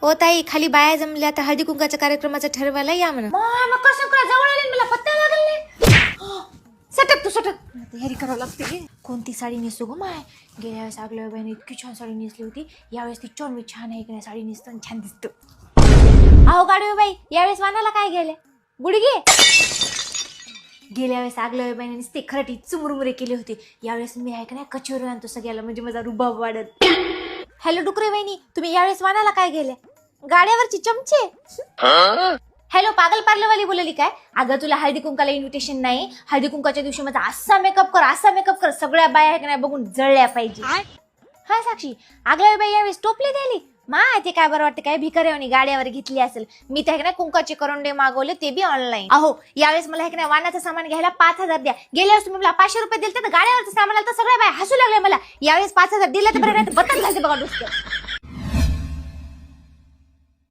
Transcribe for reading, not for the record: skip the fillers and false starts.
ओ ताई, खाली बाया जमल्या तर हळदी कुंकाच्या कार्यक्रमाचं ठरवायला या म्हणा. मग कसं काय जवळ आले मला पत्ता लागला नाही. सटक तू सटक, तयारी करावं लागते. कोणती साडी नेसू गो माय? गेल्या वेळेस आगल्या बाईने इतकी छान साडी नेसली होती, यावेळेस ती मी छान आहे की नाही साडी नेसतो आणि छान दिसतो. अहो गाडवे बाई, यावेळेस वानाला काय गेले? गुडघे. गेल्या वेळेस आगल्या बाईने नुसते खरटी चुमरुमुरे केले होते, यावेळेस मी आहे का नाही कचोरी आणतो सगळ्याला, म्हणजे माझा रुबाब वाढत. हॅलो डुकरे वहिनी, तुम्ही यावेळेस वानाला काय गेले? गाड्यावरची चमचे. हॅलो पागल पार्लरवाली बोलली काय? अगं तुला हळदी कुंकाला इन्व्हिटेशन नाही, हळदी कुंकाच्या दिवशी माझा असा मेकअप कर, सगळ्या बाया आहे का नाही बघून जळल्या पाहिजे. हा साक्षी, आगल्या बाई यावेळेस टोपली द्यायली. ते काय बरं वाटतं, काय भिकाऱ्यावानी गाड्यावर घेतली असेल. मी त्या नाही कुंकाचे करंडे मागवले, ते बी ऑनलाईन. अहो यावेळेस मला हे नाही वानाचं सामान घ्यायला 5,000 द्या. गेल्या वेळेस तुम्ही मला 500 रुपये दिले तर गाड्यावरचं सामान आलं तर सगळ्या बाया हसू लागल्या मला. यावेळेस 5,000 दिले तर बरं नाही तर बटन घालते बघा नुसतं.